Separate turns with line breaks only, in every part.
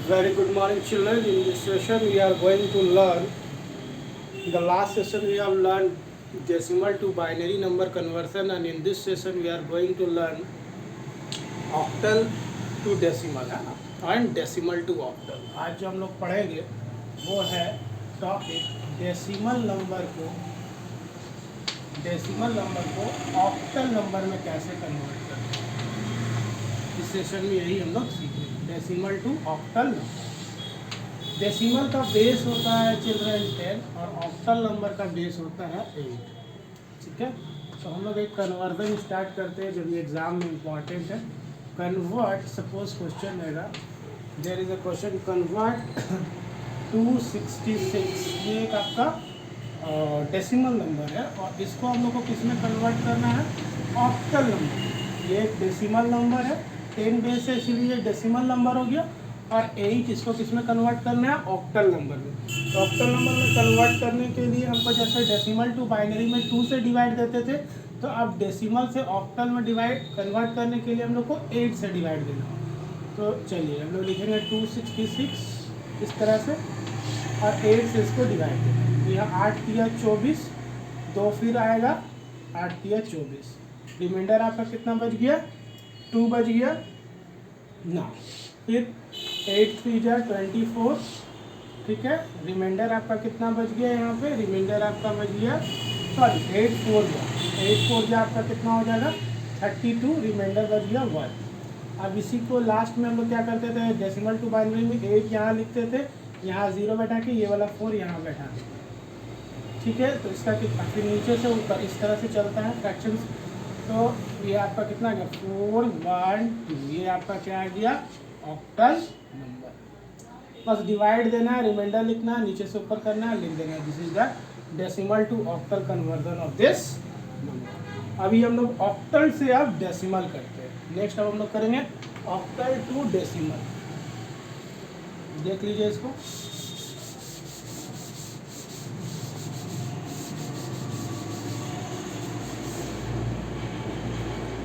Very good morning, children. In this session, we are going to learn. The last session we have learned decimal to binary number conversion, and in this session we are going to learn octal to decimal है ना, and decimal to octal. आज जो हम लोग पढ़ेंगे वो है topic decimal number को ऑक्टल नंबर में कैसे कन्वर्ट करते हैं। इस सेशन में यही हम लोग सीखेंगे, decimal to octal number. Decimal का बेस होता है चिल्ड्रन 10 और ऑक्टल नंबर का बेस होता है 8। ठीक है, तो हम लोग एक कन्वर्जन स्टार्ट करते हैं जो भी एग्जाम में इम्पॉर्टेंट है। कन्वर्ट, सपोज क्वेश्चन रहेगा, there is a question convert 266, ये एक आपका डेसिमल नंबर है और इसको हम लोग को किस में कन्वर्ट करना है, ऑक्टल नंबर। ये एक डेसिमल नंबर है, 10 बेस है इसलिए ये डेसिमल नंबर हो गया, और 8 इसको किस में कन्वर्ट करना है, ऑक्टल नंबर में। तो ऑक्टल नंबर में कन्वर्ट करने के लिए हमको जैसे डेसिमल टू बाइनरी में 2 से डिवाइड देते थे, तो अब डेसिमल से ऑक्टल में कन्वर्ट करने के लिए हम लोग को 8 से डिवाइड देना होगा। तो चलिए हम लोग लिखेंगे 266 इस तरह से, और 8 से इसको डिवाइड देना। यहाँ 8 तिया 24, 2 फिर आएगा 8 तिया 24, रिमाइंडर आपका कितना बच गया, 2 बच गया ना। फिर 8 3 जा 24, ठीक है, रिमाइंडर आपका कितना बच गया, यहाँ पे रिमाइंडर आपका बच गया, सॉरी 8 4 जा आपका कितना हो जाएगा 32, रिमाइंडर बच गया 1। अब इसी को लास्ट में हम लोग क्या करते थे, डेसिमल टू बाइनरी में 8 यहाँ लिखते थे, यहाँ 0 बैठा के ये वाला 4 यहाँ बैठा के, ठीक है। तो इसका कितना, फिर नीचे से ऊपर इस तरह से चलता है फ्रैक्शंस। तो ये आपका कितना आ गया 4 1 2, ये आपका क्या आ गया, ऑक्टल नंबर। बस डिवाइड देना है, रिमाइंडर लिखना है, नीचे से ऊपर करना है, लिख देना है, this is the decimal to octal conversion of this number. अभी हम लोग ऑक्टल से अब डेसिमल करते हैं। नेक्स्ट अब हम लोग करेंगे ऑक्टल टू डेसिमल। देख लीजिए इसको,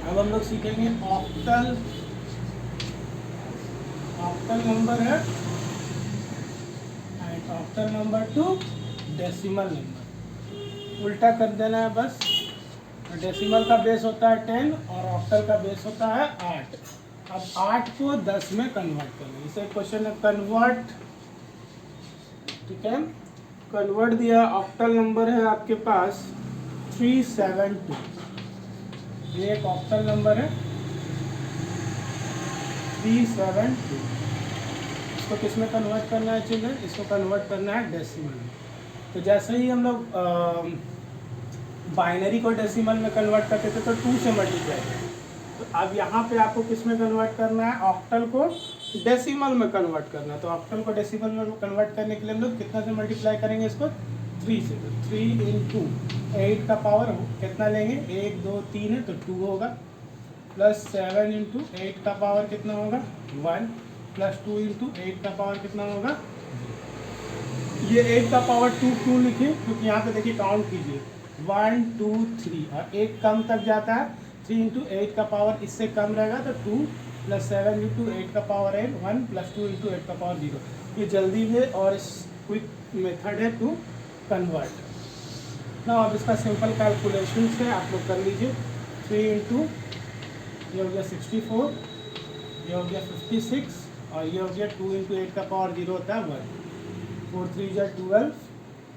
अब हम लोग सीखेंगे ऑक्टल नंबर है and octal number to decimal number. उल्टा कर देना है बस। डेसिमल का बेस होता है 10 और ऑक्टल का बेस होता है 8। अब 8 को 10 में कन्वर्ट करना, इसे क्वेश्चन है कन्वर्ट, ठीक है। कन्वर्ट दिया, ऑक्टल नंबर है आपके पास 372, ये एक ऑक्टल नंबर है 372। इसको किस में कन्वर्ट करना है चिल्ड्रन, इसको कन्वर्ट करना है डेसिमल में। तो जैसे ही हम लोग बाइनरी को डेसिमल में कन्वर्ट करते थे तो 2 से मल्टीप्लाई करते, तो अब यहाँ पे आपको किस में कन्वर्ट करना है, ऑक्टल को डेसिमल में कन्वर्ट करना है। तो ऑक्टल को डेसिमल में कन्वर्ट करने के लिए हम लोग कितना से मल्टीप्लाई करेंगे इसको, 3 से। तो 3 इंटू 8 का पावर कितना लेंगे, 1 2 3 है तो 2 होगा, प्लस 7 इंटू 8 का पावर कितना होगा 1, प्लस 2 इंटू 8 का पावर कितना होगा। ये 8 का पावर 2 क्यों लिखे, क्योंकि यहाँ पे देखिए काउंट कीजिए 1 2 3 और 1 कम तक जाता है, 3 इंटू 8 का पावर इससे कम रहेगा तो 2, प्लस 7 इंटू 8 का पावर है 1, प्लस 2 इंटू 8 का पावर 0। ये जल्दी है और क्विक मेथड है टू कन्वर्ट ना। अब इसका सिंपल कैलकुलेशन से आप लोग कर लीजिए, 3 इंटू ये हो गया 64, ये हो गया 56 और ये हो गया 2 इंटू 8 का पावर 0 होता है 1, 4 3 जा 12,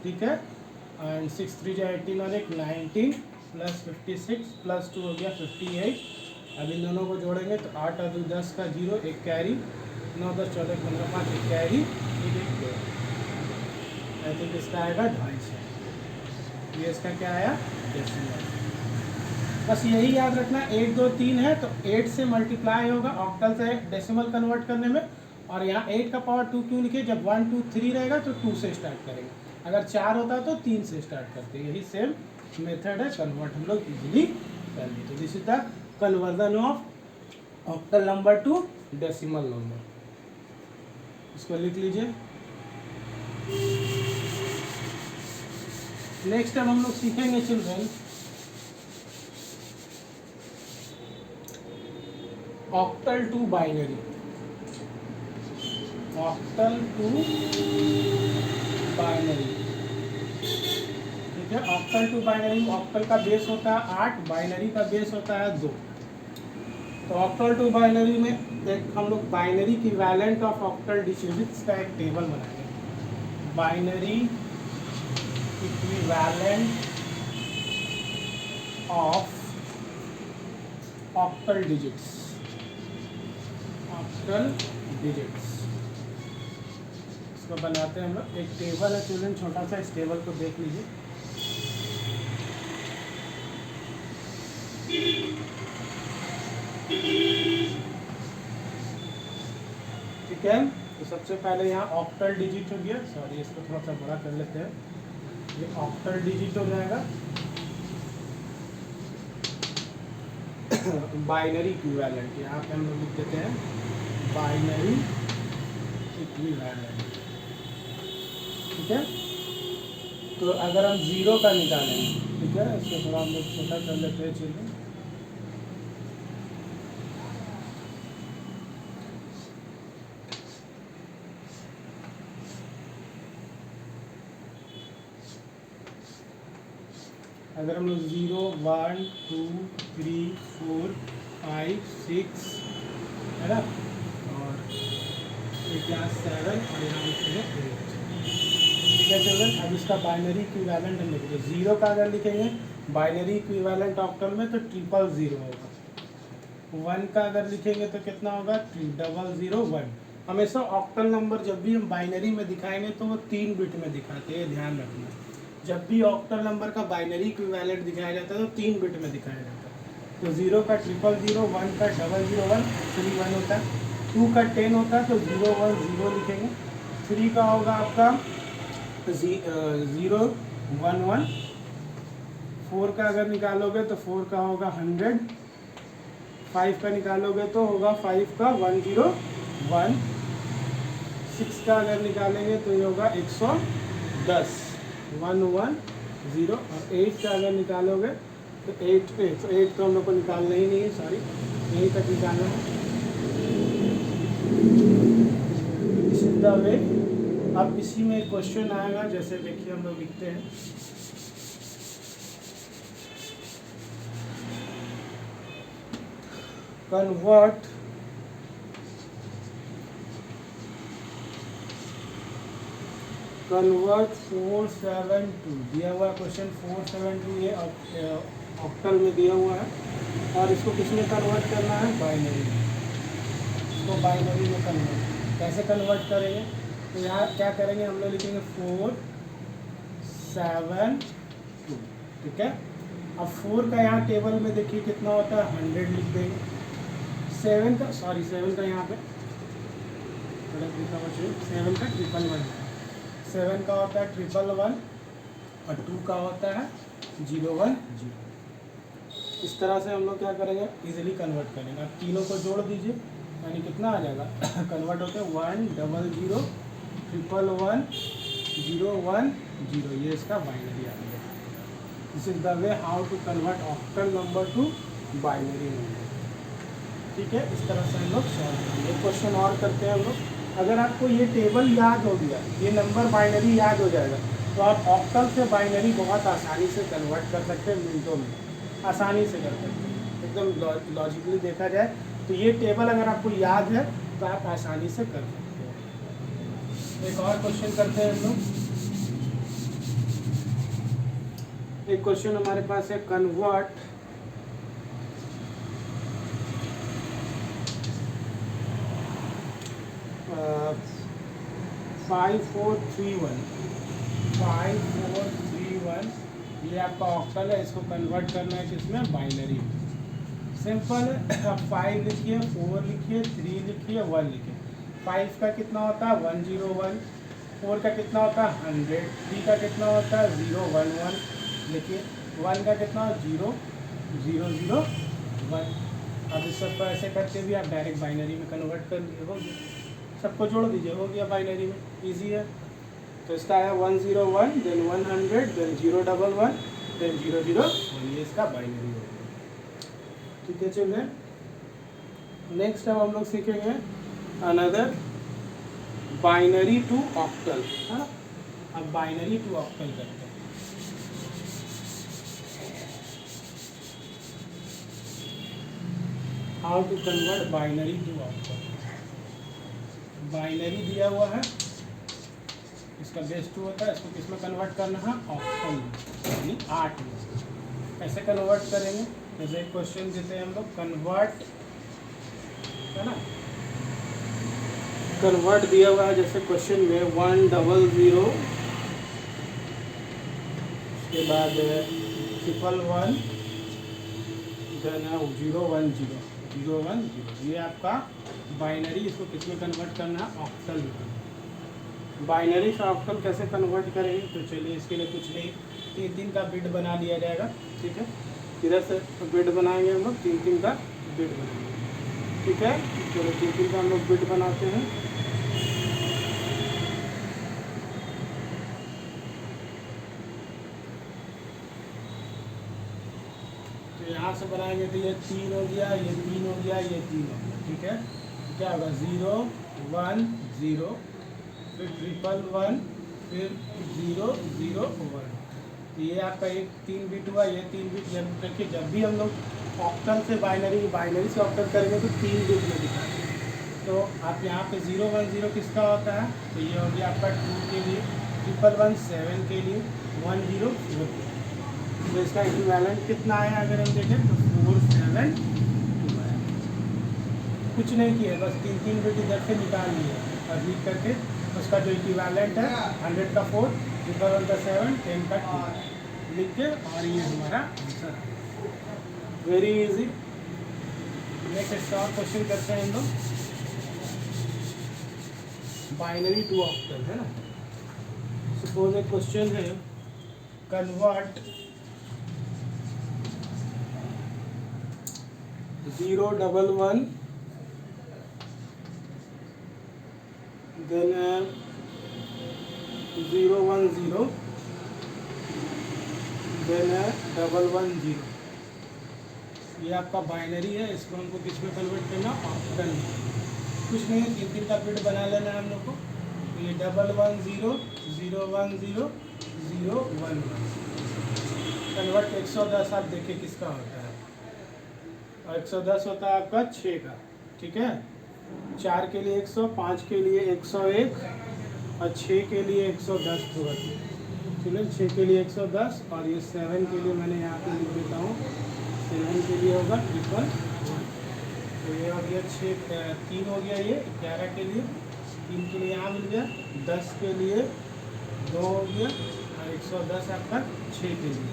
ठीक है, एंड 6 3 जा 18 और 1 19, प्लस 56 प्लस 2 हो गया 58। अब इन दोनों को जोड़ेंगे तो 8 और 2 10 का 0, एक कैरी, 9 10 14 15 5 एक कैरी, एक आई थिंक इसका आएगा 250। ये इसका क्या आया, डेसिमल। बस यही याद रखना, 1 2 3 है तो 8 से मल्टीप्लाई होगा ऑक्टल से डेसिमल कन्वर्ट करने में। और यहाँ 8 का पावर 2 क्यों लिखे, जब 1 2 3 रहेगा तो 2 से स्टार्ट करेंगे, अगर 4 होता तो 3 से स्टार्ट करते। यही सेम मेथड है, कन्वर्ट हम लोग इजीली कर लिए। तो this is the conversion of octal number to decimal number. इसको लिख लीजिए। नेक्स्ट अब हम लोग सीखेंगे children octal to binary. Octal to binary. ठीक है, ऑक्टल टू बाइनरी, ऑक्टल का बेस होता है 8, बाइनरी का बेस होता है 2। तो ऑक्टल टू बाइनरी में एक हम लोग binary equivalent of octal digits का एक टेबल बनाएंगे। Binary equivalent of octal digits, octal digits, इसको बनाते हैं हम लोग। एक टेबल है चिल्ड्रन, छोटा सा, इस टेबल को देख लीजिए। ठीक है, तो सबसे पहले यहाँ ऑक्टल डिजिट हो गया, सॉरी इसको थोड़ा सा बड़ा कर लेते हैं, ये ऑक्टल डिजिट हो जाएगा। बाइनरी इक्विवेलेंट, यहाँ पे हम लोग लिख देते हैं बाइनरी इक्विवेलेंट। ठीक है, तो अगर हम 0 का निकालेंगे, ठीक है, इसको थोड़ा हम लोग छोटा कर लेते हैं। चलिए, अगर हम लोग 0, 1, 2, 3, 4, 5, 6 है ना, और एक यहाँ 7 और यहाँ लिखेंगे 8। ठीक है चिल्ड्रन, अब इसका बाइनरी इक्विवेलेंट हम लिखेंगे। 0 का अगर लिखेंगे बाइनरी इक्विवेलेंट ऑक्टल में तो 000 होगा। 1 का अगर लिखेंगे तो कितना होगा, 00001। हमेशा ऑक्टल नंबर जब भी हम बाइनरी में दिखाएंगे तो वो 3 बिट में दिखाते हैं, ध्यान रखना। जब भी ऑक्टल नंबर का बाइनरी इक्विवेलेंट दिखाया जाता है तो 3 बिट में दिखाया जाता है। तो 0 का 000, 1 का 001, 3 1 होता है, 2 का 10 होता है तो 010 लिखेंगे, 3 का होगा आपका 011, 4 का अगर निकालोगे तो 4 का होगा 100, 5 का निकालोगे तो होगा 5 का 101, 6 का अगर निकालेंगे तो ये होगा 110, 110, और 8 का अगर निकालोगे तो 8 तो हम लोग को निकालना ही नहीं है, सॉरी, यहीं तक निकालना है। दिस इज द वे। अब इसी में एक क्वेश्चन आएगा, जैसे देखिए हम लोग लिखते हैं, कन्वर्ट कन्वर्ट 472, दिया हुआ क्वेश्चन 472, ये ऑक्टल में दिया हुआ है, और इसको किस में कन्वर्ट करना है, बाइनरी में। इसको बाइनरी में कन्वर्ट कैसे कन्वर्ट करेंगे, तो यहाँ क्या करेंगे, हम लोग लिखेंगे 472। ठीक है, अब 4 का यहाँ टेबल में देखिए कितना होता है, 100 लिख देंगे। 7 का, सॉरी 7 का यहाँ पे 7 का 111, 7 का होता है 111 और 2 का होता है 010। इस तरह से हम लोग क्या करेंगे, इजीली कन्वर्ट करेंगे। आप तीनों को जोड़ दीजिए, यानी कितना आ जाएगा, कन्वर्ट होते हैं 100, 111, 010, ये इसका बाइनरी आ गया। This is the way how to convert octal number to binary number. ठीक है, इस तरह से हम लोग सॉल्व करेंगे। एक क्वेश्चन और करते हैं हम लोग। अगर आपको ये टेबल याद हो गया, ये नंबर बाइनरी याद हो जाएगा, तो आप ऑक्टल से बाइनरी बहुत आसानी से कन्वर्ट कर सकते हैं, मिनटों में आसानी से कर सकते हैं। एकदम लॉजिकली देखा जाए तो ये टेबल अगर आपको याद है तो आप आसानी से कर सकते हैं। एक और क्वेश्चन करते हैं हम लोग। एक क्वेश्चन हमारे पास है, कन्वर्ट 5431, 5431, ये आपका ऑक्टल है, इसको कन्वर्ट करना है किसमें, बाइनरी में। सिंपल है, अब 5 लिखिए, 4 लिखिए, 3 लिखिए, 1 लिखिए। 5 का कितना होता है 101, 4 का कितना होता है 100, 3 का कितना होता है 011 लिखिए, 1 का कितना 0001। अब इस सबको ऐसे करके भी आप डायरेक्ट बाइनरी में कन्वर्ट कर लिए, हो गया। सबको जोड़ दीजिए, हो गया बाइनरी में, इजी है। तो इसका है 101, देन 100, देन 011, देन 001, ये इसका बाइनरी हो गया। ठीक है चिल्ड्रन, नेक्स्ट अब हम लोग सीखेंगे अनदर बाइनरी टू ऑक्टल है ना। अब बाइनरी टू ऑक्टल करते हैं। How to convert binary to octal. Binary दिया हुआ है, इसका बेस 2 होता है, इसको किस में कन्वर्ट करना है, ऑक्टल में, यानी 8 में। कैसे कन्वर्ट करेंगे, जैसे एक क्वेश्चन देते हैं हम लोग, कन्वर्ट है ना, कन्वर्ट दिया हुआ है जैसे क्वेश्चन में 100, उसके बाद 111, देन 010, 010, ये आपका बाइनरी, इसको किस में कन्वर्ट करना है, ऑक्टल में। बाइनरी से ऑक्टल कैसे कन्वर्ट करेंगे, तो चलिए इसके लिए कुछ नहीं, 3-3 का बिट बना लिया जाएगा, ठीक है। इधर से बिट बनाएंगे हम लोग, 3-3 का बिट बनाएंगे, ठीक है। चलो 3-3 का हम लोग बिट बनाते हैं। तो यहाँ से बनाएंगे तो ये 3 हो गया, ये 3 हो गया, ये 3 हो गया, ठीक है। क्या होगा, 0 1 0, फिर 111, फिर 0 0 1। तो ये आपका एक 3 बिट हुआ, ये 3 बिट। जब देखिए, जब भी हम लोग ऑक्टल से बाइनरी से ऑक्टल करेंगे तो 3 बिट में दिखाएंगे। तो आप यहाँ पे 010 किसका होता है, तो ये हो गया आपका 2 के लिए, 111 7 के लिए, 10 4 के लिए। तो इसका इक्विवेलेंट कितना आया अगर हम देखें तो 472 आया। कुछ नहीं किया, बस 3-3 बिट इधर से निकाल लिए और लिख करके उसका जो इक्विवेलेंट है 100 का 4, 111 का 7, 10 का 2 लिख के, और ये हमारा आंसर है। Very easy. नेक्स्ट और क्वेश्चन करते हैं हम लोग, बाइनरी टू ऑक्टल है ना। सपोज एक क्वेश्चन है, कन्वर्ट 011, then 010, then 110। ये आपका बाइनरी है, इसको हमको किस में कन्वर्ट करना, ऑक्टल में। कुछ नहीं है, 3-3 का बिट बना लेना है हम लोग को। तो ये 110 010 011 कन्वर्ट 110 आप देखिए किसका होता है, और 110 होता है आपका 6 का, ठीक है। 4 के लिए 100, 5 के लिए 101 और 6 के लिए 110 होगा। चलिए 6 के लिए 110, और ये 7 के लिए मैंने यहाँ पे लिख देता हूँ, 7 के लिए होगा 111। तो ये हो गया 3 हो गया, ये 11 के लिए, 3 के लिए यहाँ मिल गया, 10 के लिए 2 हो गया, और 110 आपका 6 के लिए।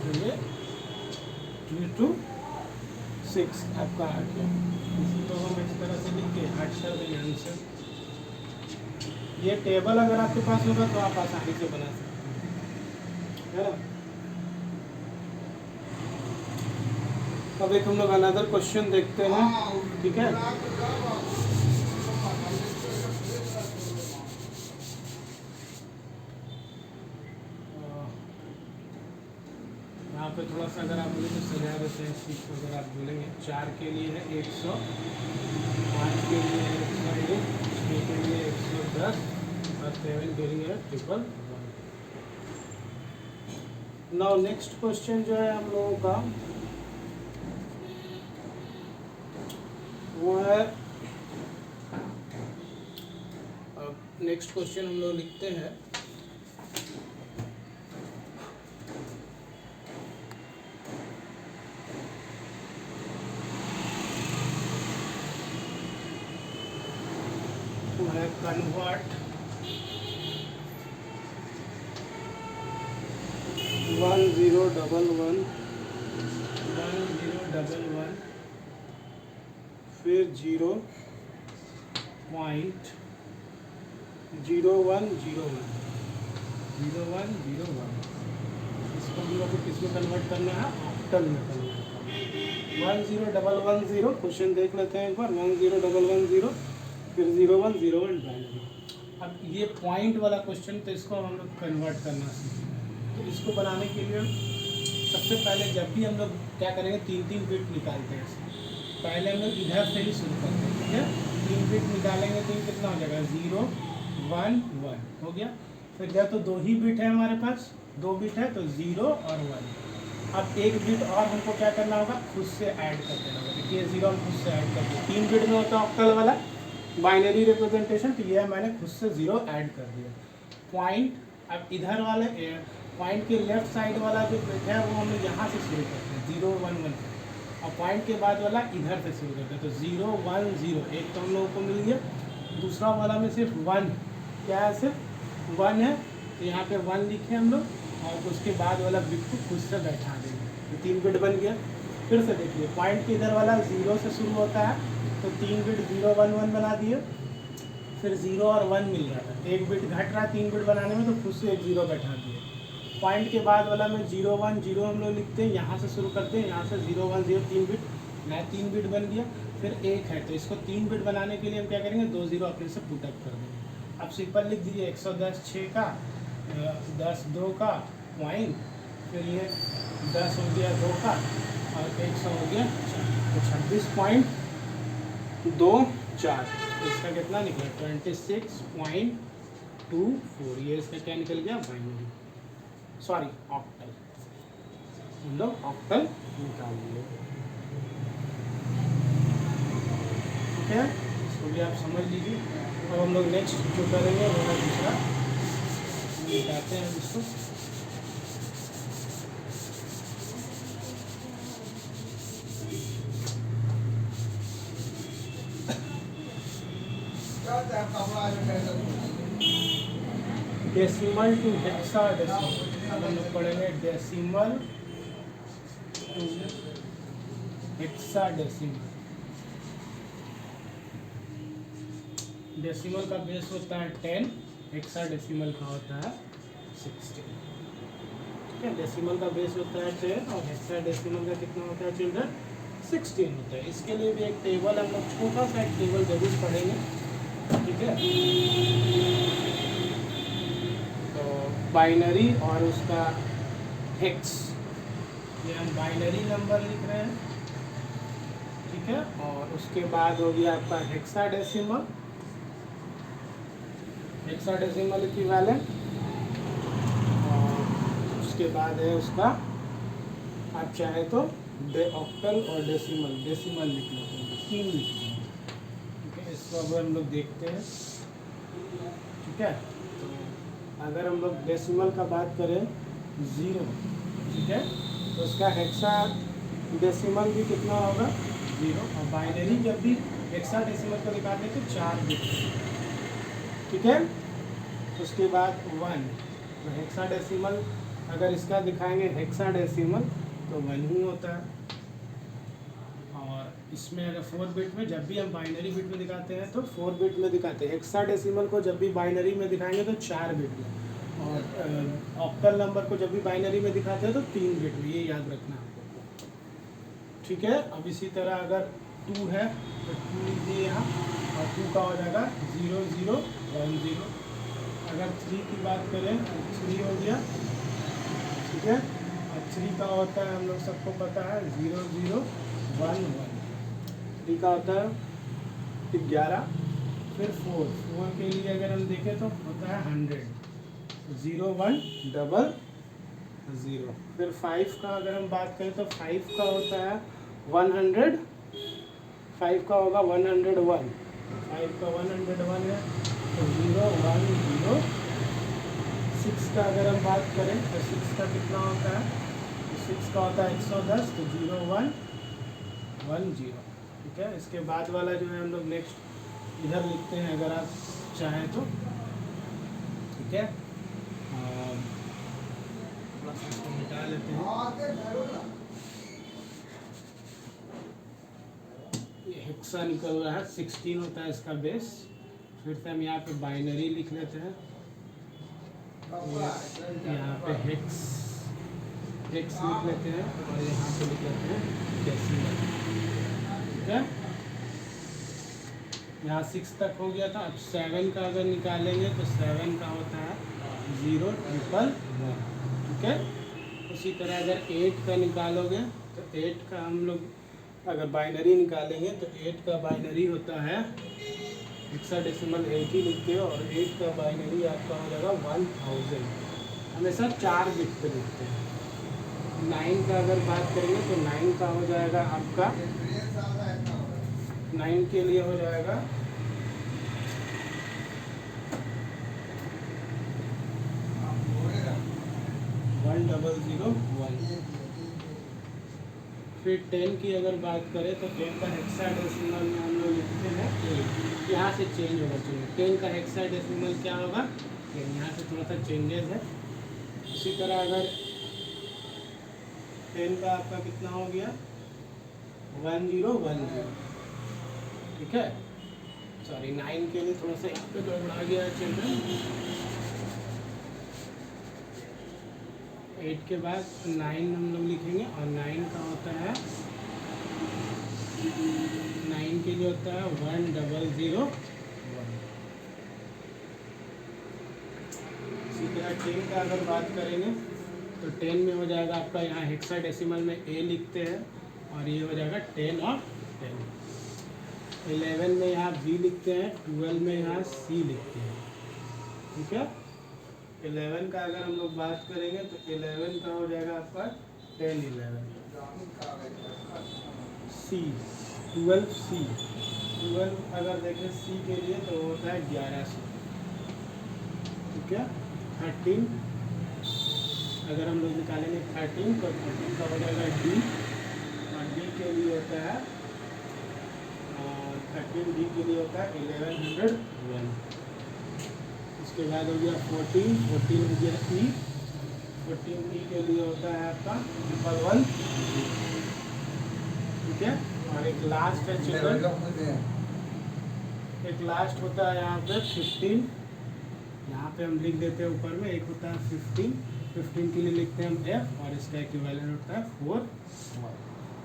तो ये 2 to 6 आपका आ गया। इसी को हम इस तरह से लिख के 8 कर देंगे आंसर। ये टेबल अगर आपके पास होगा तो आप आसानी से बना सकते हैं, है ना। अब एक हम लोग अनदर क्वेश्चन देखते हैं, ठीक है। यहाँ पे थोड़ा सा अगर आप बोले तो सजा देते हैं सीट को। अगर आप बोलेंगे 4 के लिए है 100, 5 के लिए है 101, 6 के लिए 110 और 7 के लिए है 111। नाउ नेक्स्ट क्वेश्चन जो है हम लोगों का वो है, नेक्स्ट क्वेश्चन हम लोग लिखते हैं, वो है कन्वर्ट 1011 फिर 0.0101 इसको हम लोग को किसमें कन्वर्ट करना है, ऑक्टल में कन्वर्ट करना है। 10110 क्वेश्चन देख लेते हैं एक बार। 10110 फिर 0101 बाइनरी। अब ये पॉइंट वाला क्वेश्चन, तो इसको हम लोग कन्वर्ट करना सीखेंगे। तो इसको बनाने के लिए सबसे पहले जब भी हम लोग क्या करेंगे, 3-3 बिट निकालते हैं। पहले हम लोग इधर से ही शुरू करते हैं, ठीक है। 3 बिट निकालेंगे तो ये कितना हो जाएगा, 0 1 1 हो गया। फिर क्या, तो 2 ही बिट है हमारे पास, 2 बिट है तो 0 और 1। अब 1 बिट और हमको क्या करना होगा, खुद से ऐड कर देना होगा। देखिए 0 हम खुद से ऐड कर दिए, 3 बिट में होता है ऑक्टल वाला बाइनरी रिप्रेजेंटेशन, तो ये मैंने खुद से 0 ऐड कर दिया। पॉइंट, अब इधर वाले पॉइंट के लेफ्ट साइड वाला जो बिट है वो हम लोग यहाँ से शुरू करते हैं 0 1 1 से, और पॉइंट के बाद वाला इधर से शुरू करते हैं, तो 0 1 0 एक तो हम लोगों को मिल गया। दूसरा वाला में सिर्फ 1, क्या है, सिर्फ 1 है, तो यहाँ पे 1 लिखे हम लोग, और उसके बाद वाला बिट को खुद से बैठा देंगे, तो 3 बिट बन गया। फिर से देखिए पॉइंट के इधर वाला 0 से शुरू होता है, तो 3 बिट 0 1 1 बना दिए। फिर 0 और 1 मिल रहा था, 1 बिट घट रहा है 3 बिट बनाने में, तो खुद से एक 0 बैठा दिए। पॉइंट के बाद वाला में 0 1 0 हम लोग लिखते हैं, यहाँ से शुरू करते हैं, यहाँ से 0 1 0 3 बिट, नया 3 बिट बन गया। फिर 1 है, तो इसको 3 बिट बनाने के लिए हम क्या करेंगे, 2 0 अपने से पुटअप कर देंगे। अब सिंपल लिख दीजिए 110 6 का, 10 2 का पॉइंट, फिर ये 10 हो गया 2 का, और 100 हो गया 4, तो 26.24, इसका कितना निकला 26.24। ये इसका क्या निकल गया, बाइनरी, सॉरी ऑक्टल, हम लोग ऑक्टल निकाल लिए, ठीक है। इसको भी आप समझ लीजिए। अब हम लोग नेक्स्ट जो करेंगे वो है दूसरा, निकालते हैं इसको। डेसिमल टू हेक्साडेसिमल, अब हम लोग पढ़ेंगे डेसिमल टू हेक्साडेसिमल। डेसिमल का बेस होता है 10, हेक्साडेसिमल का होता है 16, ठीक है। डेसिमल का बेस होता है 10 और हेक्साडेसिमल का कितना होता है चिल्ड्रन, 16 होता है। इसके लिए भी एक टेबल हम लोग छोटा सा एक टेबल जरूर पढ़ेंगे, ठीक है। तो बाइनरी और उसका हेक्स, ये हम बाइनरी नंबर लिख रहे हैं, ठीक है। और उसके बाद हो गया आपका हेक्साडेसिमल, हेक्साडेसिमल इक्विवेलेंट, और उसके बाद है उसका, आप चाहे तो ऑक्टल और डेसिमल, डेसिमल लिख लेते हैं, 3 लिख लेते हैं, ठीक है। इसको अब हम लोग देखते हैं, ठीक है। तो अगर हम लोग डेसिमल का बात करें 0, ठीक है, तो उसका हेक्सा डेसिमल भी कितना होगा 0, और बाइनरी जब भी हेक्साडेसिमल को दिखाते हैं तो 4 बिट, ठीक है। उसके बाद 1, तो हेक्साडेसिमल अगर इसका दिखाएंगे हेक्साडेसिमल तो 1 ही होता है। और इसमें अगर 4 बिट में, जब भी हम बाइनरी बिट में दिखाते हैं तो 4 बिट में दिखाते हैं, हेक्साडेसिमल को जब भी बाइनरी में दिखाएंगे तो 4 बिट में, और ऑक्टल नंबर को जब भी बाइनरी में दिखाते हैं तो 3 बिट में, ये याद रखना आपको, ठीक है। अब इसी तरह अगर 2 है तो 2 लीजिए यहाँ, और 2 का हो जाएगा 0 0 1 0। अगर 3 की बात करें तो 3 हो गया, ठीक है। और 3 का होता है, हम लोग सबको पता है 0 0 1 1, 3 का होता है 11। फिर 4 के लिए अगर हम देखें तो होता है 100, 0 1 डबल 0। फिर 5 का अगर हम बात करें तो 5 का होता है 100, 5 का होगा 101, 5 का 101 है, तो 0 1 0। 6 का अगर हम बात करें तो 6 का कितना होता है, तो 6 का होता है 110, तो 0 1 1 0, ठीक है। इसके बाद वाला जो है हम लोग नेक्स्ट इधर लिखते हैं अगर आप चाहें तो, ठीक है। थोड़ा सा इसको मिटा लेते हैं, ये हेक्सा निकल रहा है, 16 होता है इसका बेस। फिर से हम यहाँ पे बाइनरी लिख लेते हैं, यहाँ पे हेक्स लिख लेते हैं, और यहाँ पे लिख लेते हैं डेसिमल, ठीक है। यहाँ 6 तक हो गया था। अब 7 का अगर निकालेंगे तो 7 का होता है 0 1 1, ठीक है। उसी तरह अगर 8 का निकालोगे तो 8 का हम लोग अगर बाइनरी निकालेंगे तो 8 का बाइनरी होता है हेक्साडेसिमल 8 ही लिखते हो, और 8 का बाइनरी आपका हो जाएगा 1000। हमेशा 4 बिट पे लिखते हैं। 9 का अगर बात करेंगे तो 9 का हो जाएगा आपका, 9 के लिए हो जाएगा 1001। फिर 10 की अगर बात करें तो 10 का हेक्साडेसिमल में हम लोग लिखते हैं 8। यहाँ से चेंज होगा चाहिए, 10 का हेक्साडेसिमल क्या होगा, यहाँ से थोड़ा सा चेंजेस है। इसी तरह अगर 10 का आपका कितना हो गया 1010, ठीक है। सॉरी 9 के लिए थोड़ा सा यहाँ पे गड़बड़ा गया चिल्ड्रन। 8 के बाद 9 हम लोग लिखेंगे, और 9 का होता है 9 के लिए होता है 1001। इसी तरह 10 का अगर बात करेंगे तो 10 में हो जाएगा आपका, यहाँ हेक्साडेसिमल में A लिखते हैं, और ये हो जाएगा 10 और 10। 11 में यहाँ B लिखते हैं, 12 में यहाँ C लिखते हैं, ठीक है। 11 का अगर हम लोग बात करेंगे तो 11 का हो जाएगा आपका 10 11 C 12 C 12 अगर देखें C के लिए तो होता है 11 C, ठीक है। 13 अगर हम लोग निकालेंगे 13 तो 13 का हो जाएगा D, और D के लिए होता है 13 D के लिए होता है 1101। उसके बाद हो गया 14 हो गया E, 14 E के लिए होता है आपका 111, ठीक है। और एक लास्ट है चिल्ड्रन, एक लास्ट होता है यहाँ पे 15, यहाँ पे हम लिख देते हैं ऊपर में, एक होता है 15 के लिए लिखते हैं हम F, और इसका इक्विवेलेंट होता है 4।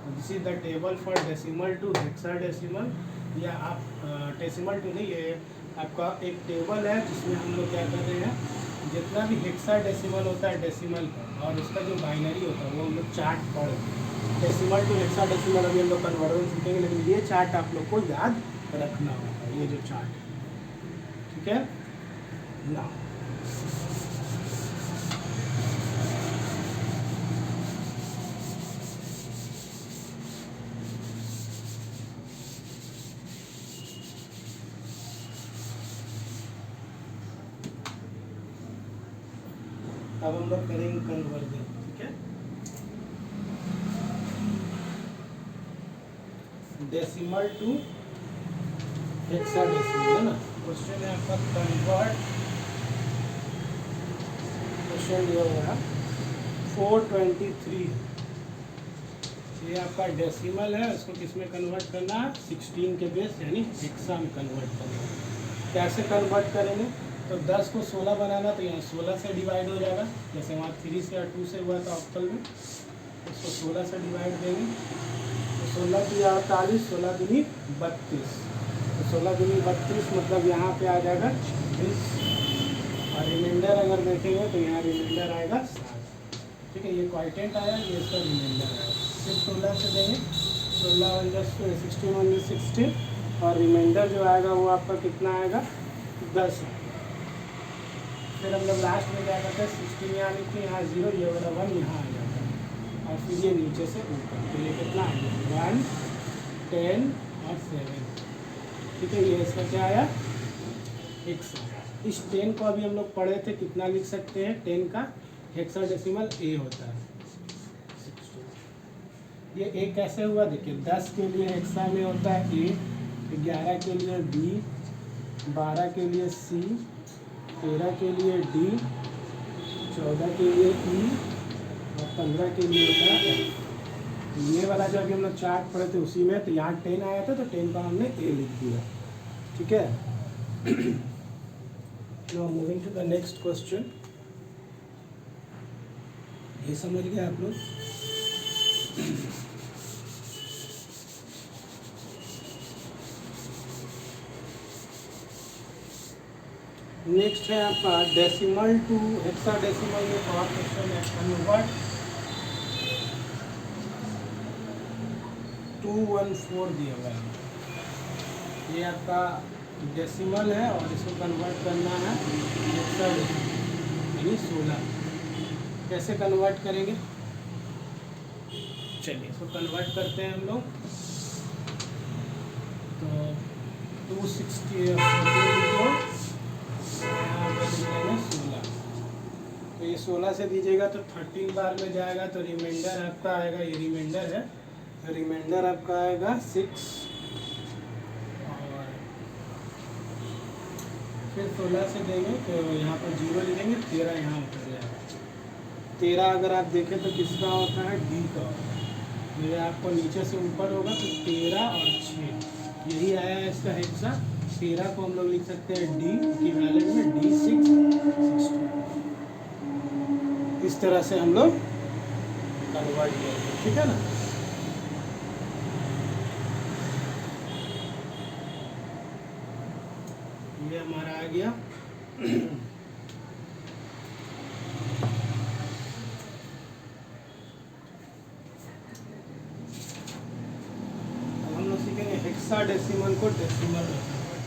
This is the table for decimal to hexadecimal, या आप डेसिमल टू नहीं, ये आपका एक टेबल है जिसमें हम लोग क्या कर रहे हैं, जितना भी हेक्साडेसिमल होता है डेसिमल का, और उसका जो बाइनरी होता है वो हम लोग चार्ट पढ़, डेसिमल टू हेक्साडेसिमल अभी हम लोग कन्वर्जन सीखेंगे, लेकिन ये चार्ट आप लोग को याद रखना होगा, ये जो चार्ट, ठीक है ना। अब हम लोग करेंगे कन्वर्जन, ठीक है। डेसिमल टू हेक्साडेसिमल है ना, क्वेश्चन है आपका कन्वर्ट, क्वेश्चन ये होगा 423, ये आपका डेसिमल है, इसको किस में कन्वर्ट करना है, 16 के बेस यानी हेक्सा में कन्वर्ट करना है। कैसे कन्वर्ट करेंगे, तो 10 को 16 बनाना, तो यहाँ 16 से डिवाइड हो जाएगा, जैसे वहाँ 3 से या 2 से हुआ था ऑक्टल में, उसको 16 से डिवाइड देंगे, तो 16 की 48, 16 दूनी 32, तो 16 दूनी 32 मतलब यहाँ पे आ जाएगा 26, और रिमाइंडर अगर देखेंगे तो यहाँ रिमाइंडर आएगा 7, ठीक है। ये क्वाइटेंट आया, ये इसका रिमाइंडर आया, सिर्फ 16 से देंगे, 16 वन जस्ट 16 वन 16, और रिमाइंडर जो आएगा वो आपका कितना आएगा 10। फिर हम लोग लास्ट में क्या करते हैं, 16 यहाँ लिखते हैं, यहाँ 0, ये वाला 1 यहाँ आ जाता है, और फिर ये नीचे से ऊपर, तो ये कितना आ गया 1 10 और 7, ठीक है। ये इसका क्या आया 100। इस 10 को अभी हम लोग पढ़े थे, कितना लिख सकते हैं, 10 का हेक्साडेसिमल A होता है 16। ये A कैसे हुआ देखिए, 10 के लिए हेक्सा में होता है A, 11 के लिए B, 12 के लिए C, 13 के लिए D, 14 के लिए E, और 15 के लिए होता है F। ये वाला जो अभी हम लोग चार्ट पढ़े थे उसी में, तो यहाँ 10 आया था, तो 10 का हमने A लिख दिया, ठीक है। Now moving to the next question, ये समझ गए आप लोग। नेक्स्ट है आपका डेसिमल टू हेक्साडेसिमल में और क्वेश्चन है कन्वर्ट 214 दिया हुआ है। ये आपका डेसिमल है और इसको कन्वर्ट करना है हेक्साडेसिमल यानी 16। कैसे कन्वर्ट करेंगे, चलिए इसको कन्वर्ट करते हैं हम लोग। तो 260 16, तो ये 16 से दीजिएगा तो 13 बार में जाएगा, तो रिमाइंडर आपका आएगा, ये रिमाइंडर है, रिमाइंडर आपका आएगा 6 और फिर 16 से देंगे तो यहाँ पर 0 लिखेंगे, 13 यहाँ उतर जाएगा। 13 अगर आप देखें तो किसका होता है, डी का होता है। ये आपको नीचे से ऊपर होगा तो 13 और 6 यही आया है इसका हेक्सा। 13 को हम लोग लिख सकते हैं डी इक्विवेलेंट में D6 16। इस तरह से हम लोग कन्वर्ट करेंगे, ठीक है ना। ये हमारा आ गया। अब हम लोग सीखेंगे हेक्साडेसिमल को डेसिमल में convert.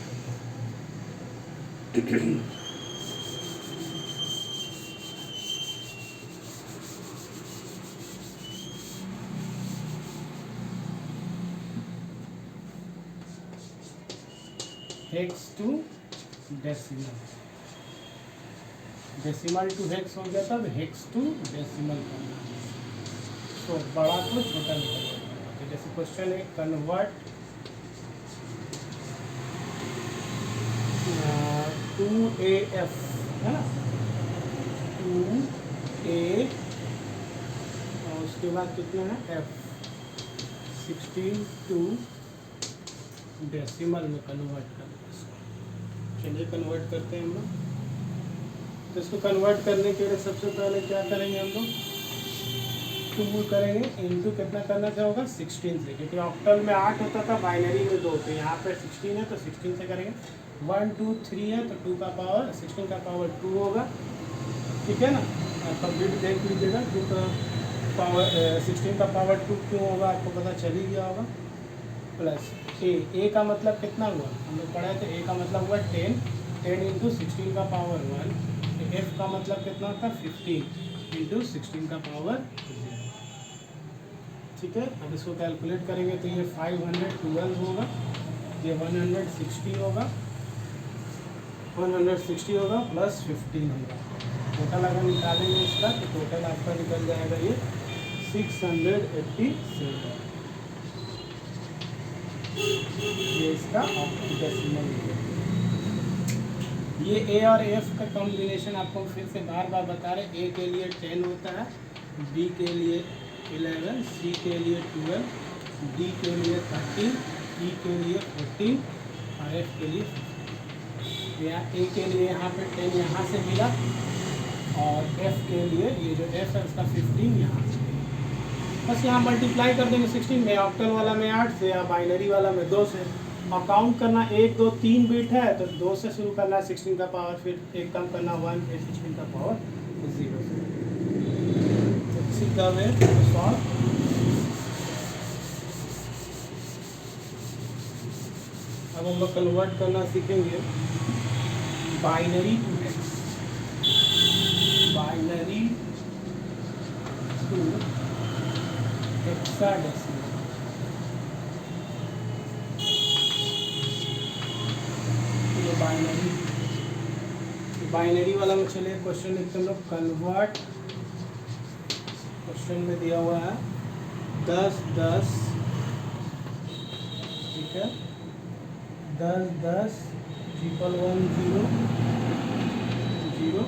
Hex to decimal, decimal to hex हो गया, तब हेक्स टू डेसिमल करना है। तो बड़ा को छोटा निकलना। तो जैसे क्वेश्चन है कन्वर्ट 2AF है ना, 2A और उसके बाद कितना है F, 16 टू डेसिमल में कन्वर्ट करना है इसको। चलिए कन्वर्ट करते हैं हम लोग। तो इसको कन्वर्ट करने के लिए सबसे पहले क्या करेंगे हम लोग, 2 करेंगे इंटू कितना करना क्या होगा 16 से, क्योंकि ऑक्टल में 8 होता था, बाइनरी में 2, तो यहाँ पे 16 है तो 16 से करेंगे। 1 2 3 है तो 2 का पावर 16 का पावर 2 होगा, ठीक है ना। आपका बिट देख लीजिएगा, 2 का पावर 16 का पावर 2 क्यों होगा आपको पता चल ही गया होगा। प्लस ए का मतलब कितना हुआ, हम लोग पढ़े थे, ए का मतलब हुआ 10 इंटू 16 का पावर 1। एफ का मतलब कितना होता है 15 इंटू 16 का पावर 0, ठीक है। अब इसको कैलकुलेट करेंगे तो ये 512 होगा, ये 160 होगा, 160 होगा प्लस 15 होगा। टोटल अगर निकालेंगे इसका तो टोटल आपका निकल जाएगा ये 687। ये इसका डेसिमल है। ये ए और एफ का कॉम्बिनेशन आपको फिर से बार बार बता रहे, ए के लिए 10 होता है, बी के लिए 11, सी के लिए 12, डी के लिए 13, ई के लिए 14 और एफ के लिए 15। या ए के लिए यहाँ पे 10 यहाँ से मिला और एफ के लिए ये जो एफ है उसका 15 यहाँ से, बस यहाँ मल्टीप्लाई कर देंगे 16 में, ऑक्टल वाला में 8 से या बाइनरी वाला में 2 से। और काउंट करना 1 2 3 बिट है तो 2 से शुरू करना है 16 का पावर, फिर एक कम करना 1, फिर 16 का पावर 0 से। तो सीधा में सॉल्व। अब हम लोग कन्वर्ट करना सीखेंगे binary to hex, binary to hexadecimal. ये बाइनरी वाला में चलिए क्वेश्चन लिखते हैं लोग, कन्वर्ट, क्वेश्चन में दिया हुआ है 10 10, ठीक है, 10 10 1 1 0 0,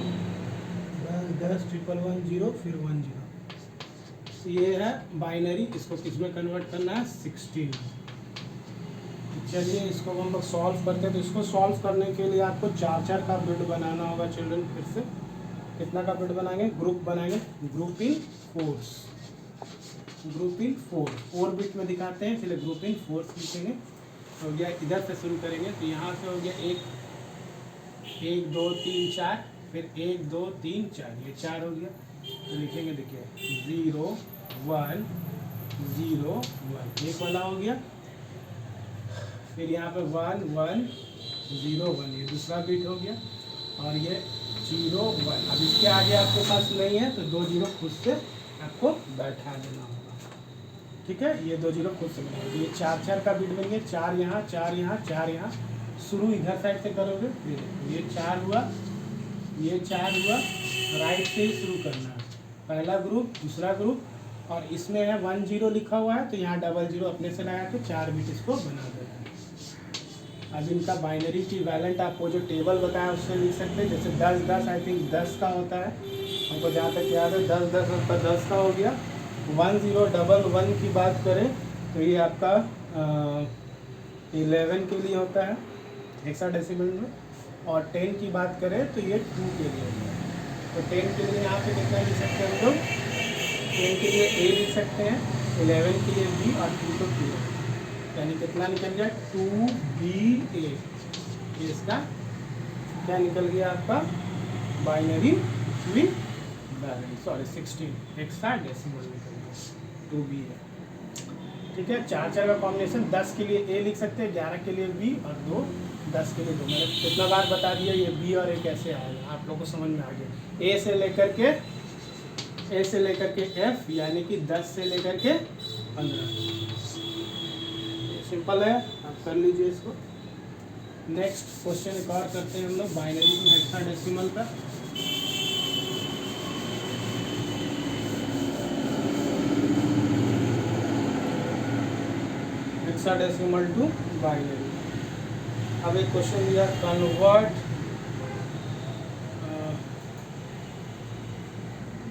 10 10 1 1 0 फिर 1 0। ये है बाइनरी, इसको किस में कन्वर्ट करना है 16। चलिए इसको हम लोग सॉल्व करते हैं। तो इसको सॉल्व करने के लिए आपको 4 का बिट बनाना होगा चिल्ड्रन। फिर से कितना का बिट बनाएंगे, ग्रुप बनाएंगे, group in 4, group in 4 bit में दिखाते हैं, चलिए ग्रुप इन 4 लिखेंगे। हो गया, इधर से शुरू करेंगे तो यहाँ से हो गया 1 2 3 4, फिर 1 2 3 4, ये 4 हो गया। तो लिखेंगे देखिए 0 1 0 1 एक वाला हो गया। फिर यहाँ पे 1 1 0 1 ये दूसरा बीट हो गया, और ये 0 1। अब इसके आगे आपके पास नहीं है तो 2 0 खुद से आपको बैठा देना होगा, ठीक है। ये 2 0 खुद से बनाओगे तो ये 4 4 का बीट बनेंगे, 4 यहाँ 4 यहाँ 4 यहाँ। शुरू इधर साइड से करोगे, ये 4 हुआ, ये 4 हुआ, राइट से ही शुरू करना है। पहला ग्रुप, दूसरा ग्रुप, और इसमें है 1 0 लिखा हुआ है तो यहाँ 0 0 अपने से लगा के 4 बीट इसको बना देना है। अब इनका बाइनरी इक्विवेलेंट आपको जो टेबल बताया उससे लिख सकते हैं। जैसे 10 10 आई थिंक 10 का होता है, हमको जहाँ तक याद है 10 10 आपका 10 का हो गया। 1 0 1 1 की बात करें तो ये आपका 11 के लिए होता है हेक्साडेसिमल में, और 10 की बात करें तो ये 2 के लिए होता है। तो 10 के लिए यहाँ पे कितना लिख सकते हैं हम लोग, 10 के लिए A लिख सकते हैं, 11 के लिए B और 2 को 2, यानी कितना निकल गया 2BA। ये इसका क्या निकल गया आपका बाइनरी इक्विवेलेंट, सॉरी 16 हेक्साडेसिमल निकल गया 2BA, ठीक है। 4 4 का कॉम्बिनेशन, 10 के लिए A लिख सकते हैं, 11 के लिए B और 2 10 के लिए 2। मैंने कितना बार बता दिया ये B और A कैसे आएगा, आप लोग को समझ में आ गया। A से लेकर के F यानी कि 10 से लेकर के 15, सिंपल है, आप कर लीजिए इसको। नेक्स्ट क्वेश्चन एक और करते हैं हम लोग बाइनरी टू हेक्साडेसिमल का। Hexadecimal to binary. अब एक क्वेश्चन दिया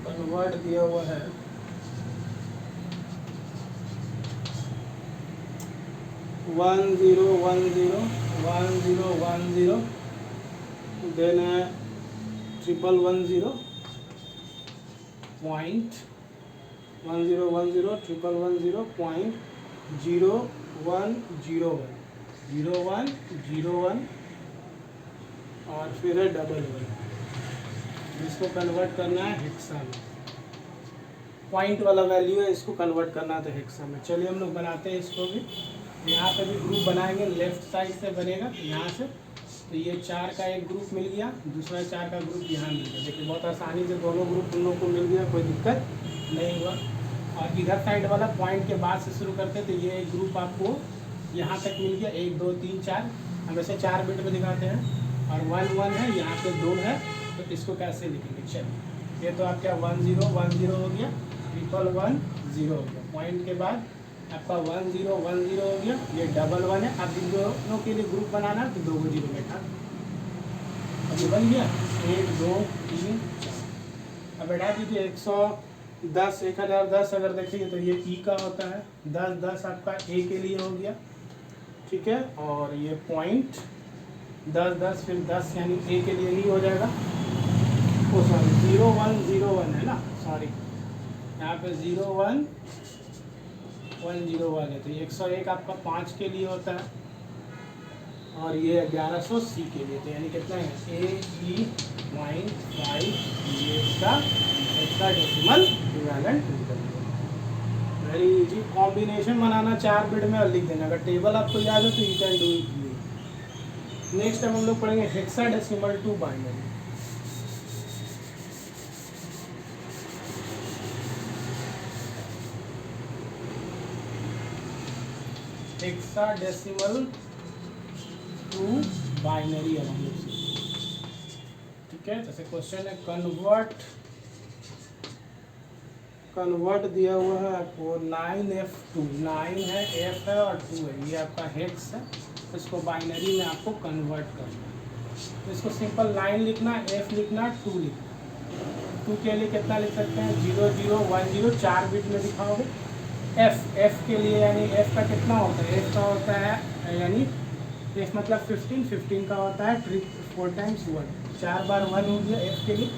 कन्वर्ट दिया हुआ है 1 0 1 0 1 0 1 0, देन 1 1 0 पॉइंट 1 0 1 0 1 1 0 पॉइंट 0 1 0 1 0 1 0 1, और फिर है 1 1। इसको कन्वर्ट करना है हेक्सा में, पॉइंट वाला वैल्यू है, इसको कन्वर्ट करना है तो हेक्सा में। चलिए हम लोग बनाते हैं इसको भी। यहाँ पे भी ग्रुप बनाएंगे, लेफ्ट साइड से बनेगा यहाँ से, तो ये 4 का एक ग्रुप मिल गया, दूसरा 4 का ग्रुप यहाँ मिल गया। देखिए बहुत आसानी से दोनों ग्रुप उन लोगों को मिल गया, कोई दिक्कत नहीं हुआ। और इधर साइड वाला पॉइंट के बाद से शुरू करते तो ये एक ग्रुप आपको यहाँ तक मिल गया, 1 2 3 4, हम ऐसे 4 बिट में दिखाते हैं, और 1 1 है, यहाँ पे 2 है, तो इसको कैसे लिखेंगे। चलिए ये तो आपका 1 0 1 0 हो गया, 1 1 0 हो गया, पॉइंट के बाद आपका 1 0 1 0 हो गया, ये 1 1 है। अब इन दोनों के लिए ग्रुप बनाना तो 2 0 बैठा, अब बन गया 1 2 3 4। अब बैठा दीजिए 110 1010 अगर देखिए तो ये E का होता है, 10 10 आपका A के लिए हो गया, ठीक है। और ये पॉइंट 10 10 फिर 10 यानी A के लिए ही हो जाएगा। ओ सॉरी 0 1 0 1 है ना, सॉरी यहाँ पे 0 1 1 0 1 है, तो 101 आपका 5 के लिए होता है, और ये 1100 C के लिए, तो यानी कितना है A E माइन 5, ये इसका हेक्साडेसिमल इक्विवेलेंट निकल गया। वेरी इजी, कॉम्बिनेशन बनाना 4 बिट में और लिख देना, अगर टेबल आपको याद है तो you can do it. Next time हम लोग पढ़ेंगे hexadecimal to binary. Hexadecimal to binary है हम लोग, ठीक है। जैसे क्वेश्चन है कन्वर्ट दिया हुआ है आपको 9F2, 9 है, F है और 2 है, ये आपका हेक्स है, इसको बाइनरी में आपको कन्वर्ट करना है। तो इसको सिंपल 9 लिखना, F लिखना, 2 लिखना। 2 के लिए कितना लिख सकते हैं 0 0 1 0, 4 बिट में दिखाओगे। F के लिए यानी F का कितना होता है, F का होता है यानी F मतलब 15, 15 का होता है 4 टाइम्स 1, 4 बार 1 हो गया F के लिए।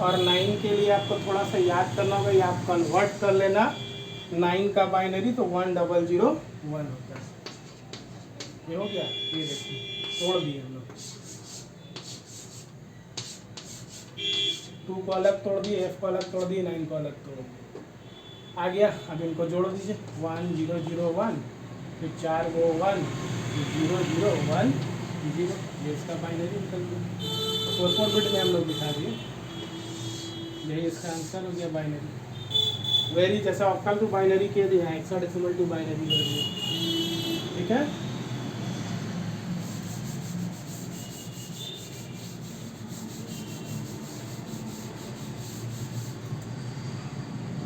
और 9 के लिए आपको थोड़ा सा याद करना होगा, या आप कन्वर्ट कर लेना 9 का बाइनरी, तो 1 0 0 1 होता है। ये हो गया, ये देखिए तोड़ दिए हम लोग, 2 को अलग तोड़ दिए, F को अलग तोड़ दिए, 9 को अलग तोड़ दिए। आ गया। अब इनको जोड़ दीजिए, 1 0 0 1, फिर 4 गो 1, 0 0 1 0, ये इसका बाइनरी निकल गया। 4 बिट में हम लोग दिखा दिए, यही इसका आंसर हो गया बाइनरी। वेरी जैसे ऑक्टल टू बाइनरी के दिया, हेक्साडेसिमल टू बाइनरी कर दिया, ठीक है।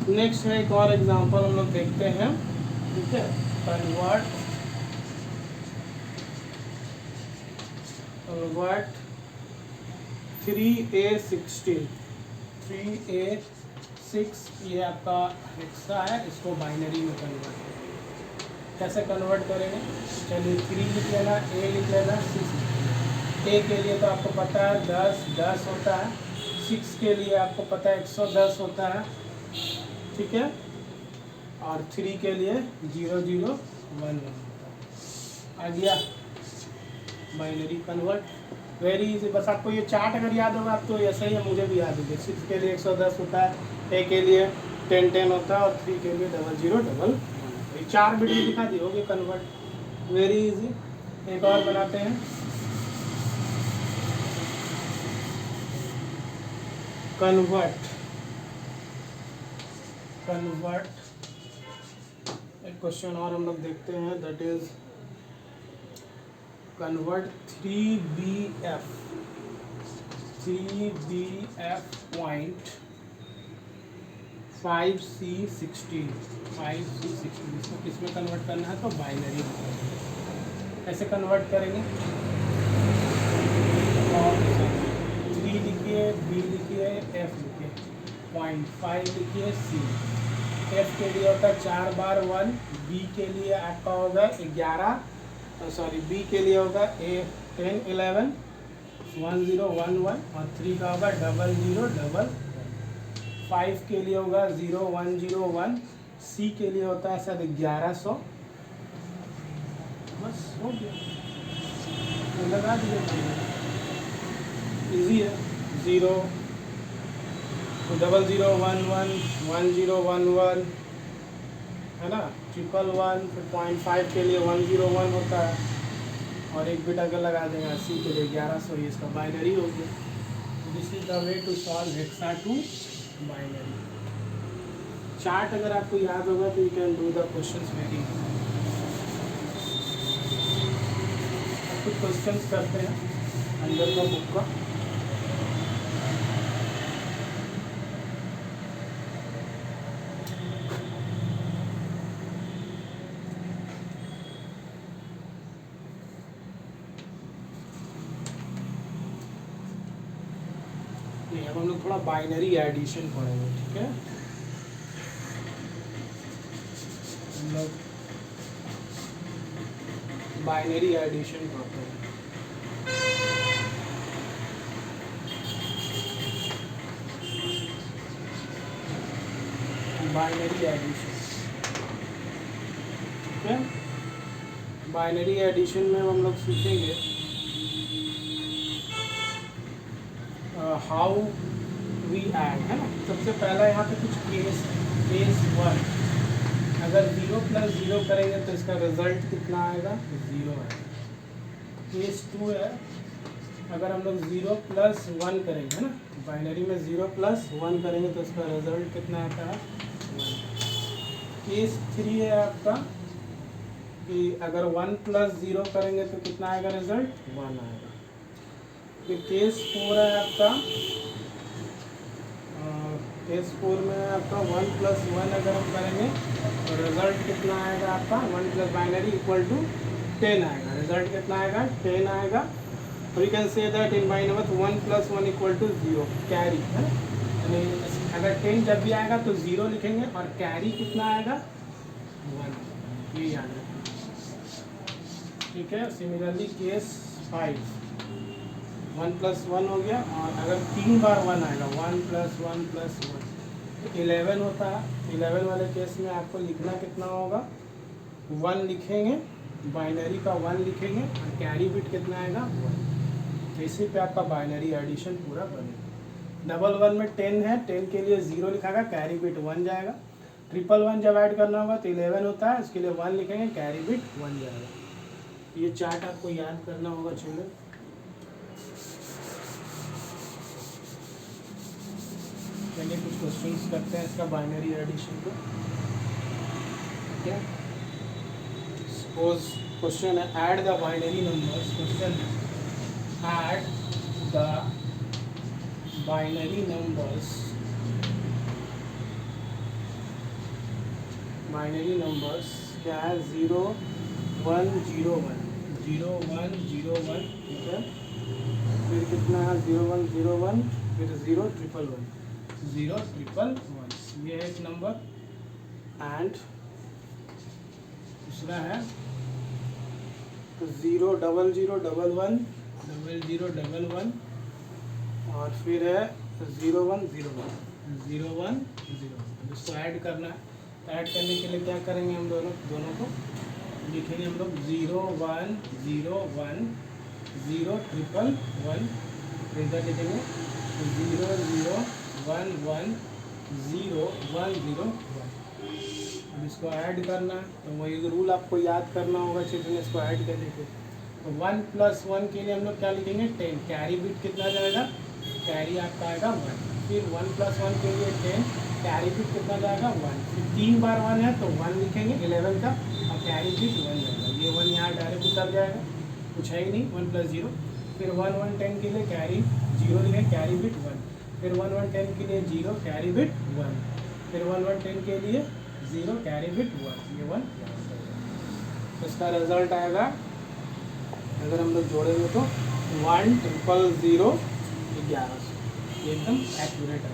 नेक्स्ट है एक और एग्जांपल हम लोग देखते हैं, ठीक है। कन्वर्ट 3A16, 3A6 ये आपका हेक्सा है, इसको बाइनरी में कन्वर्ट कैसे कन्वर्ट करेंगे? चलिए 3 लिख लेना, A लिख लेना, 6 लिख लेना। A के लिए तो आपको पता है 10 10 होता है, 6 के लिए आपको पता है 110 होता है, ठीक है। और 3 के लिए 0 0 1 1 होता है। आ गया बाइनरी कन्वर्ट, वेरी इजी। बस आपको ये चार्ट अगर याद होगा आप तो ऐसा ही है, मुझे भी याद होगा। 6 के लिए 110 होता है, A के लिए 10 10 होता है, और 3 के लिए 0 0 1 1। ये 4 बिट में दिखा दिए, हो गया कन्वर्ट, वेरी इजी। एक और बनाते हैं, कन्वर्ट एक क्वेश्चन और हम लोग देखते हैं, that is convert 3BF point 5C16 इसको किस में कन्वर्ट करना है? तो बाइनरी में। कैसे कन्वर्ट करेंगे? 3 लिखिए, B लिखिए, F लिखिए, 0.5 लिखिए, C। F के लिए होता है 4 बार 1, B के लिए आपका होगा 11, सॉरी B के लिए होगा 10 11 1 0 1 1, और 3 का होगा 0 0 1 1। 5 के लिए होगा 0 1 0 1, C के लिए होता है शायद 1100। बस हो गया, तो लगा दीजिए, इजी है। 0 0 0 1 1 1 0 1 1 है ना, 1 1 फिर 0.5 के लिए 1 0 1 होता है, और एक बिट अगर लगा देंगे C के लिए 1100, ये इसका बाइनरी हो गया। This is the way to solve hexa to binary. Chart अगर आपको याद होगा तो you can do the questions very easy. कुछ क्वेश्चंस करते हैं अंदर का बुक का। अब हम लोग थोड़ा बाइनरी एडिशन पढ़ेंगे, ठीक है। हम लोग बाइनरी एडिशन पढ़ते हैं। बाइनरी एडिशन, ठीक है। बाइनरी एडिशन में हम लोग सीखेंगे हाउ वी ऐड, है ना। सबसे पहला यहाँ पे कुछ केस 1, अगर 0 + 0 करेंगे तो इसका रिजल्ट कितना आएगा? 0 आएगा। केस 2 है, अगर हम लोग 0 + 1 करेंगे, है ना, बाइनरी में 0 + 1 करेंगे तो इसका रिजल्ट कितना आता है? 1। केस 3 है आपका कि अगर 1 + 0 करेंगे तो कितना आएगा रिजल्ट? 1 आएगा। फिर केस 4 है आपका, केस 4 में आपका 1 + 1 अगर हम करेंगे तो रिजल्ट कितना आएगा आपका? 1 + बाइनरी = 10 आएगा। रिजल्ट कितना आएगा? 10 आएगा। और you can say that in binary 1 + 1 = 0, carry है। यानी अगर 10 जब भी आएगा तो 0 लिखेंगे, और कैरी कितना आएगा? 1, ये याद रखना, ठीक है। सिमिलरली केस 5, 1 + 1 हो गया, और अगर 3 बार 1 आएगा, 1 + 1 + 1 तो 11 होता है। 11 वाले केस में आपको लिखना कितना होगा? 1 लिखेंगे, बाइनरी का 1 लिखेंगे, और कैरी बिट कितना आएगा? 1। इसी पे आपका बाइनरी एडिशन पूरा बनेगा। 1 1 में 10 है, 10 के लिए 0 लिखाएगा, कैरी बिट 1 जाएगा। ट्रिपल वन जब ऐड करना होगा तो 11 होता है, इसके लिए 1 लिखेंगे, कैरी बिट 1 जाएगा। ये चार्ट आपको याद करना होगा। चलो चलिए कुछ क्वेश्चंस करते हैं इसका बाइनरी एडिशन को। ठीक है, सपोज क्वेश्चन है add the binary numbers. Question है add the binary numbers, binary numbers क्या है, 0 1 0 1 0 1 0 1। ठीक है, फिर कितना है 0 1 0 1, फिर 0 ट्रिपल 1 0 ट्रिपल 1, ये है एक नंबर। एंड दूसरा है 0 डबल 0 डबल 1 डबल 0 डबल 1, और फिर है 0 1 0 1 0 1 0 1। इसको ऐड करना है, ऐड करने के लिए क्या करेंगे, हम दोनों को लिखेंगे हम लोग 0 1 0 1 0 ट्रिपल 1, इधर लिखेंगे 0 0 1 1 0 1 0 1। अब इसको ऐड करना है, तो वही रूल आपको याद करना होगा चिल्ड्रन, इसको ऐड करने के। तो 1 + 1 के लिए हम लोग क्या लिखेंगे, 10, कैरी बिट कितना जाएगा, कैरी आपका आएगा 1। फिर 1 + 1 के लिए 10, कैरी बिट कितना जाएगा 1। फिर 3 बार 1 है तो 1 लिखेंगे 11 का, और कैरी बिट 1 जाएगा। ये 1 यहाँ डायरेक्ट उतर जाएगा, कुछ है ही नहीं, 1 + 0। फिर 1 1 10 के लिए कैरी 0 लिखें, कैरी बिट 1। फिर 1 1 10 के लिए 0 कैरी बिट 1। फिर 1 1 10 के लिए 0 कैरी बिट 1, ये 1। तो इसका रिजल्ट आएगा, अगर हम लोग जोड़ेंगे तो 1 0 0 11, ये एकदम एक्यूरेट है।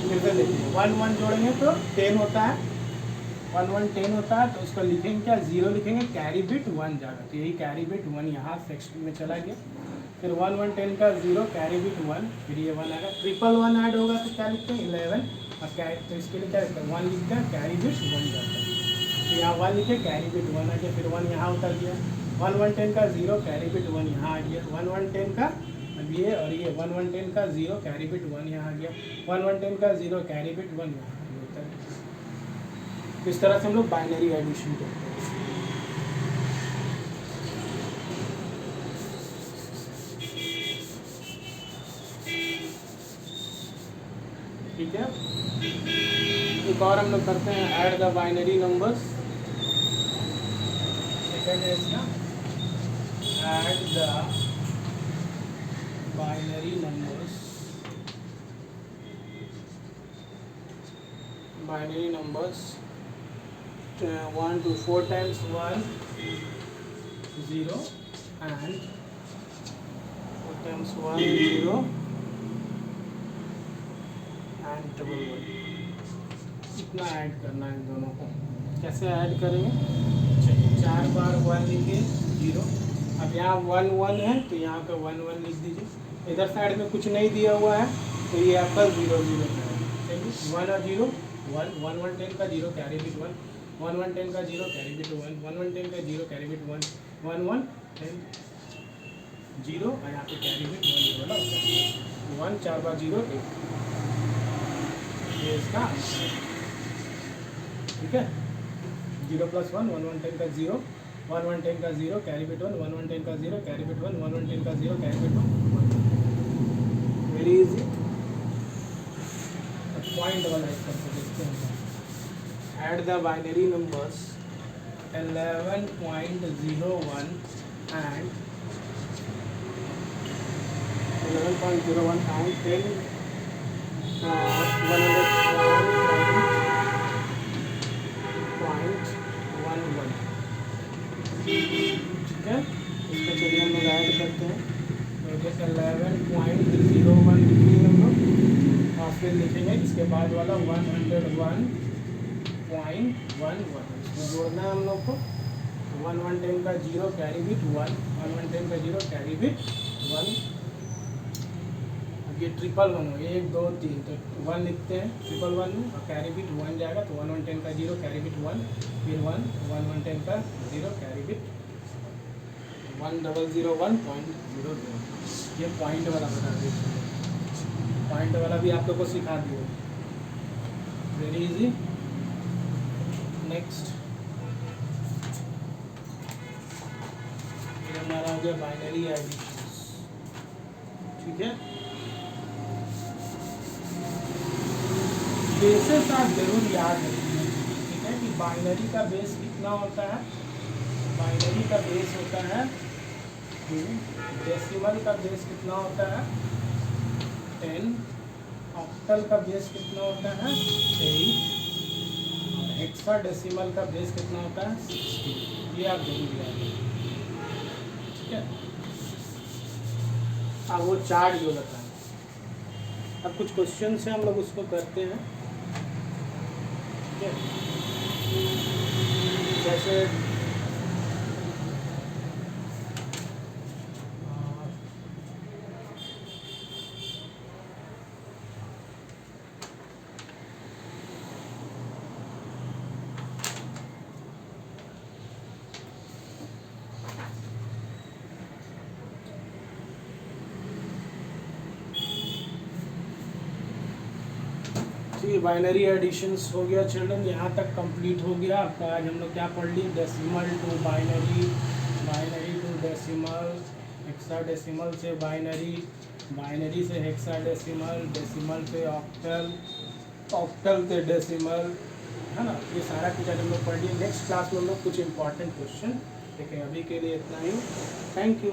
फिर से देखिए 1 1 जोड़ेंगे तो 10 होता है, 1 1 10 होता है, तो उसको लिखेंगे क्या, 0 लिखेंगे, कैरी बिट 1 जाएगा। तो यही कैरी बिट 1 यहाँ सेक्शन में चला गया। फिर 1 1 10 का 0 कैरी बिट 1, फिर ये 1 आएगा। ट्रिपल 1 ऐड होगा तो क्या लिखते हैं 11, और कैरी, तो इसके लिए क्या लिखते हैं 1 लिखते हैं, कैरी बिट 1 जाता है। तो यहाँ 1 लिखे, कैरी बिट 1 आ गया। फिर 1 यहाँ उतर गया। 1 1 10 का 0 कैरी बिट 1 यहाँ आ गया। 1 1 10 का अब ये, और ये 1 1 10 का 0 कैरी बिट 1 यहाँ आ गया। 1 1 10 का 0 कैरी बिट 1 यहाँ उतर गया। इस तरह से हम लोग बाइनरी एडिशन करते हैं। ठीक है, एक और हम लोग करते हैं add the binary numbers. Second है इसका add the binary numbers, binary numbers 1 to 4 times 1 0 and 4 times 1 0 and double 1। इतना ऐड करना है दोनों को। कैसे ऐड करेंगे, चलिए 4 बार 1 लिखिए 0। अब यहाँ 1 1 है तो यहाँ पे 1 1 लिख दीजिए। इधर साइड में कुछ नहीं दिया हुआ है तो ये आपका 0 0 है। चलिए 1 और 0 1 1 1 10 का 0 कैरी बिट 1, 1 1 10 का 0 कैरी बिट 1, 1 1 10 का 0 कैरी बिट 1, 1 1 10 0, और यहाँ पे कैरी बिट 1 वाला होता है। 1 4 बार 0 1, ये इसका आंसर है। ठीक है, 0 + 1 1 1 10 का 0, 1 1 10 का 0 कैरी बिट 1, 1 1 10 का 0 कैरी बिट 1, 1 1 10 का 0 carry bit 1। Very easy. Point वाला एक करके देखते हैं। Add the binary numbers 11.01 and 11.01 and 10 100.11। ठीक है, इसको चलिए हम लोग ऐड करते हैं। तो जैसे 11.01 लिखेंगे हम लोग, और फिर लिखेंगे इसके बाद वाला 101.11। इसको जोड़ना है हम लोग को। 1 1 10 का 0 कैरी बिट 1, 1 1 10 का 0 कैरी बिट 1। ये 1 1 1 हो, 1 2 3, तो 1 लिखते हैं 1 1 में, और कैरी बिट 1 जाएगा। तो 1 1 10 का 0 कैरी बिट 1, फिर 1 1 1 10 का 0 कैरी बिट 1001.00। ये पॉइंट वाला बता दीजिए, पॉइंट वाला भी आप लोग को सिखा दिए। Very easy. नेक्स्ट ये हमारा हो गया बाइनरी एडिशन, ठीक है। बेसेस आप जरूर याद रखिए, ठीक है, कि बाइनरी का बेस कितना होता है। बाइनरी का बेस होता है 2, डेसिमल का बेस कितना होता है 10, ऑक्टल का बेस कितना होता है 8, और हेक्साडेसिमल का बेस कितना होता है 16। ये आप जरूर याद रखिए, ठीक है। अब वो चार्ट जो बताएं, अब कुछ क्वेश्चन से हम लोग उसको करते हैं, ठीक है। जैसे ठीक, बाइनरी एडिशंस हो गया चिल्ड्रन, यहाँ तक कंप्लीट हो गया आपका। आज हम लोग क्या पढ़ लिए, decimal to binary, binary to decimal, hexadecimal से बाइनरी, बाइनरी से हेक्साडेसिमल, डेसिमल से ऑक्टल, ऑक्टल से डेसिमल, है ना। ये सारा कुछ आज हम लोग पढ़ लिए। नेक्स्ट क्लास में हम लोग कुछ इंपॉर्टेंट क्वेश्चन देखें। अभी के लिए इतना ही, थैंक यू।